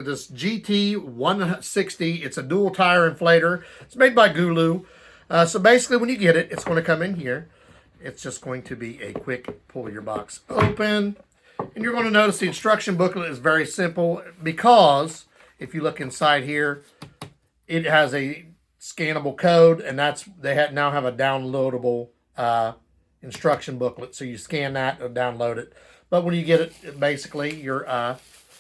This GT160, it's a dual tire inflator. It's made by GOOLOO. So basically when you get it, it's going to come in here. It's just going to be a quick pull your box open. And you're going to notice the instruction booklet is very simple because if you look inside here, it has a scannable code, and now have a downloadable instruction booklet. So you scan that and download it. But when you get it, basically your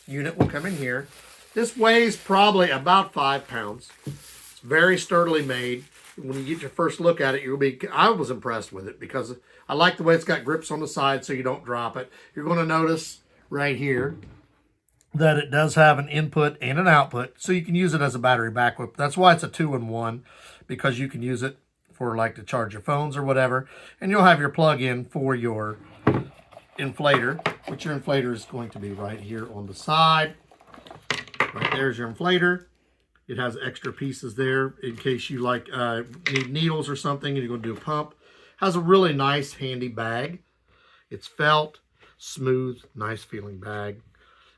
unit will come in here. This weighs probably about 5 pounds. It's very sturdily made. When you get your first look at it, I was impressed with it because I like the way it's got grips on the side so you don't drop it. You're going to notice right here that it does have an input and an output, so you can use it as a battery backup. That's why it's a 2-in-1, because you can use it for like to charge your phones or whatever, and you'll have your plug-in for your inflator, which your inflator is going to be right here on the side. Right there's your inflator. It has extra pieces there in case you need needles or something and you're going to do a pump. Has a really nice handy bag. It's felt, smooth, nice feeling bag.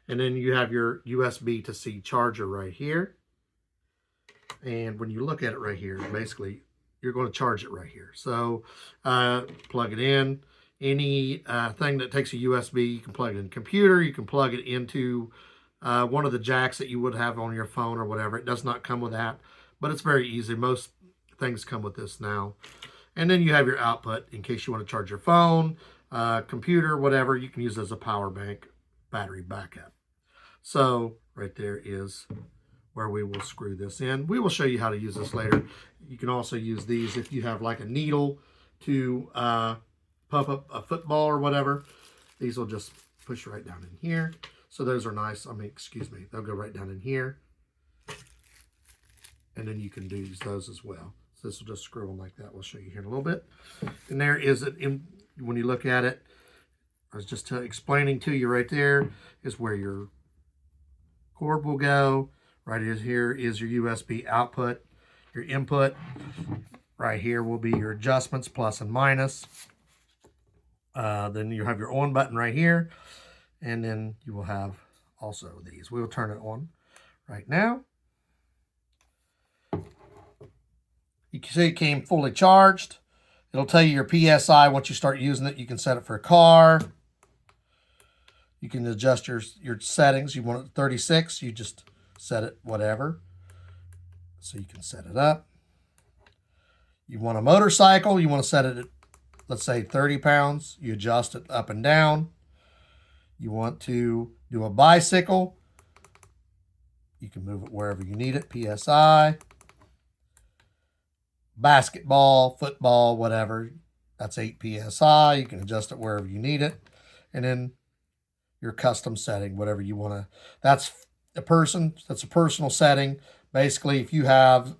And then you have your USB to C charger right here. And when you look at it right here, basically you're going to charge it right here. So plug it in. Any thing that takes a USB, you can plug it in a computer. You can plug it into one of the jacks that you would have on your phone or whatever. It does not come with that, but it's very easy. Most things come with this now. And then you have your output in case you want to charge your phone, computer, whatever. You can use it as a power bank, battery backup. So right there is where we will screw this in. We will show you how to use this later. You can also use these if you have like a needle to pump up a football or whatever. These will just push right down in here. So those are nice. They'll go right down in here. And then you can use those as well. So this will just screw them like that. We'll show you here in a little bit. And there is when you look at it, I was just explaining to you right there is where your cord will go. Right here is your USB output. Your input right here will be your adjustments, plus and minus. Then you have your on button right here. And then you will have also these. We will turn it on right now. You can see it came fully charged. It'll tell you your PSI once you start using it. You can set it for a car. You can adjust your settings. You want it 36, you just set it whatever. So you can set it up. You want a motorcycle, you want to set it at, let's say 30 pounds. You adjust it up and down. You want to do a bicycle, you can move it wherever you need it, PSI. Basketball, football, whatever, that's 8 PSI. You can adjust it wherever you need it. And then your custom setting, whatever you want to, that's a personal setting. Basically, if you have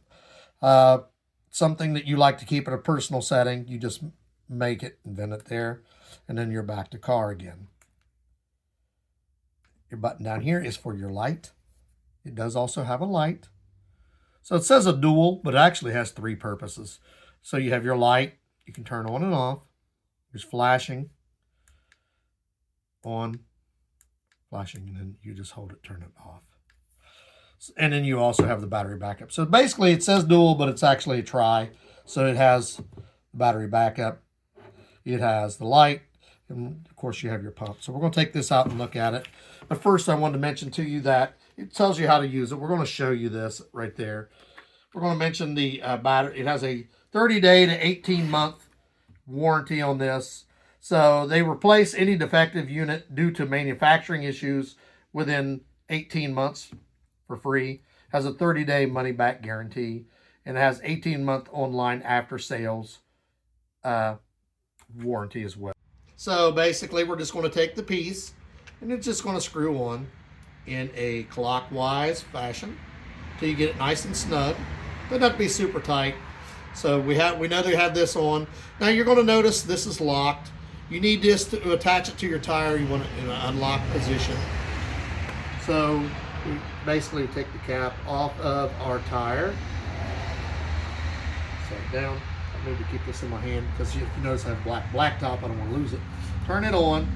something that you like to keep in a personal setting, you just make it and then it there, and then you're back to car again. Your button down here is for your light. It does also have a light. So it says a dual, but it actually has 3 purposes. So you have your light, you can turn on and off. There's flashing, on, flashing, and then you just hold it, turn it off. And then you also have the battery backup. So basically it says dual, but it's actually a tri. So it has battery backup, it has the light, and of course you have your pump. So we're going to take this out and look at it. But first I wanted to mention to you that it tells you how to use it. We're going to show you this right there. We're going to mention the battery. It has a 30-day to 18-month warranty on this. So they replace any defective unit due to manufacturing issues within 18 months for free. Has a 30-day money-back guarantee. And it has 18-month online after-sales warranty as well. So basically we're just going to take the piece and it's just going to screw on in a clockwise fashion till you get it nice and snug. Doesn't have to be super tight. So we know they have this on. Now you're going to notice this is locked. You need this to attach it to your tire. You want it in an unlocked position. So we basically take the cap off of our tire. Set it down. I need to keep this in my hand because if you notice I have black top, I don't want to lose it. Turn it on.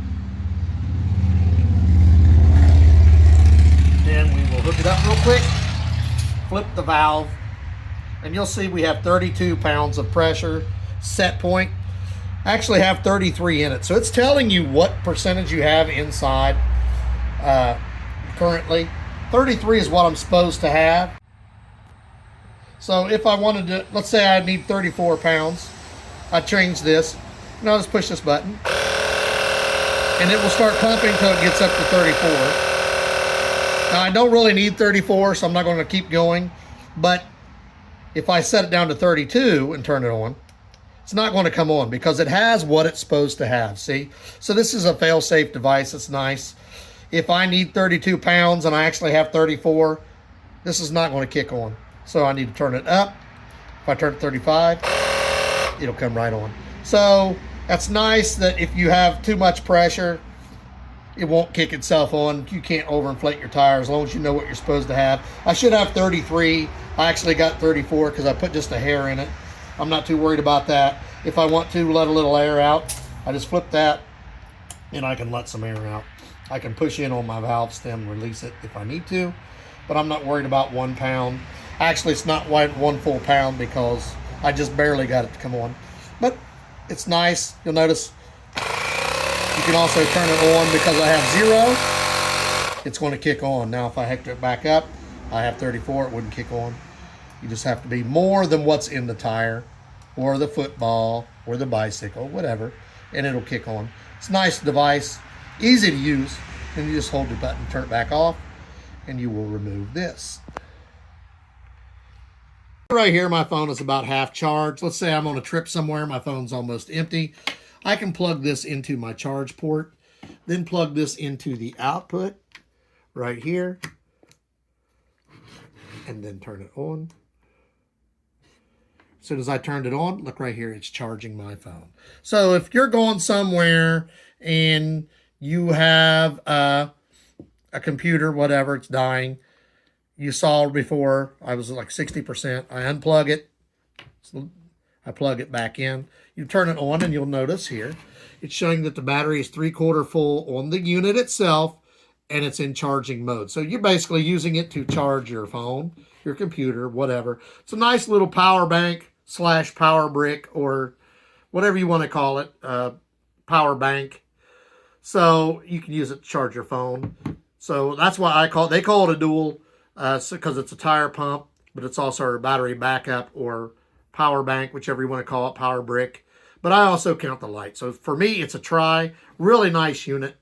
Then we will hook it up real quick, flip the valve, and you'll see we have 32 pounds of pressure set point. I actually have 33 in it, so it's telling you what percentage you have inside currently. 33 is what I'm supposed to have. So if I wanted to, let's say I need 34 pounds, I change this, and I'll just push this button, and it will start pumping until it gets up to 34. Now I don't really need 34, so I'm not going to keep going, but if I set it down to 32 and turn it on, it's not going to come on because it has what it's supposed to have, see? So this is a fail-safe device. It's nice. If I need 32 pounds and I actually have 34, this is not going to kick on. So I need to turn it up. If I turn it 35, it'll come right on. So that's nice that if you have too much pressure, it won't kick itself on. You can't overinflate your tire as long as you know what you're supposed to have. I should have 33. I actually got 34 because I put just a hair in it. I'm not too worried about that. If I want to let a little air out, I just flip that and I can let some air out. I can push in on my valve stem, release it if I need to, but I'm not worried about 1 pound. Actually, it's not 1 full pound because I just barely got it to come on. But it's nice. You'll notice you can also turn it on because I have 0. It's going to kick on. Now, if I hooked it back up, I have 34. It wouldn't kick on. You just have to be more than what's in the tire or the football or the bicycle, whatever, and it'll kick on. It's a nice device, easy to use, and you just hold the button, turn it back off, and you will remove this. Right here, my phone is about half charged. Let's say I'm on a trip somewhere, my phone's almost empty. I can plug this into my charge port, then plug this into the output right here, and then turn it on. As soon as I turned it on, look right here, it's charging my phone. So if you're going somewhere and you have a computer, whatever, it's dying, you saw before, I was like 60%. I unplug it, I plug it back in. You turn it on and you'll notice here, it's showing that the battery is 3/4 full on the unit itself and it's in charging mode. So you're basically using it to charge your phone, your computer, whatever. It's a nice little power bank / power brick or whatever you want to call it, power bank. So you can use it to charge your phone. So that's why they call it a dual, because it's a tire pump, but it's also a battery backup or power bank, whichever you want to call it, power brick. But I also count the light. So for me, it's a try. Really nice unit.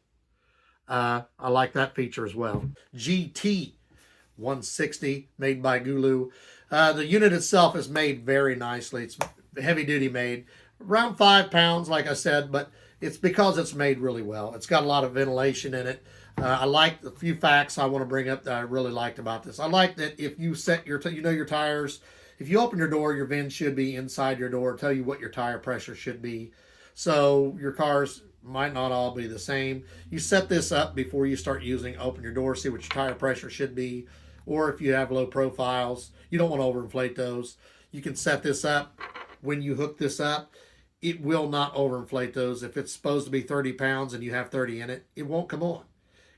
I like that feature as well. GT160, made by GOOLOO. The unit itself is made very nicely. It's heavy duty made. Around 5 pounds, like I said, but it's because it's made really well. It's got a lot of ventilation in it. I like the few facts I want to bring up that I really liked about this. I like that if you set your tires, if you open your door, your VIN should be inside your door, tell you what your tire pressure should be. So your cars might not all be the same. You set this up before you start using, open your door, see what your tire pressure should be. Or if you have low profiles, you don't want to overinflate those. You can set this up. When you hook this up, it will not overinflate those. If it's supposed to be 30 pounds and you have 30 in it, it won't come on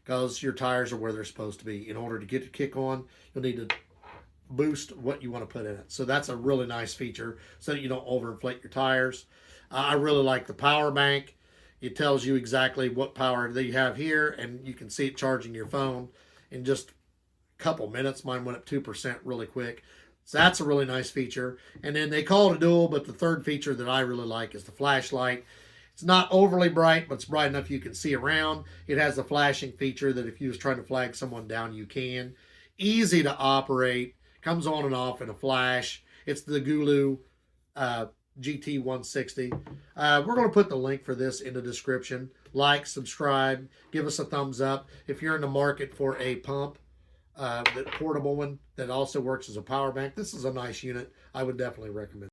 because your tires are where they're supposed to be. In order to get it to kick on, you'll need to boost what you want to put in it. So that's a really nice feature so that you don't overinflate your tires. I really like the power bank. It tells you exactly what power that you have here, and you can see it charging your phone in just a couple minutes. Mine went up 2% really quick. So that's a really nice feature. And then they call it a dual, but the third feature that I really like is the flashlight. It's not overly bright, but it's bright enough you can see around. It has the flashing feature that if you was trying to flag someone down, you can. Easy to operate. Comes on and off in a flash. It's the GOOLOO GT160. We're going to put the link for this in the description. Like, subscribe, give us a thumbs up. If you're in the market for a pump, that portable one that also works as a power bank, this is a nice unit. I would definitely recommend.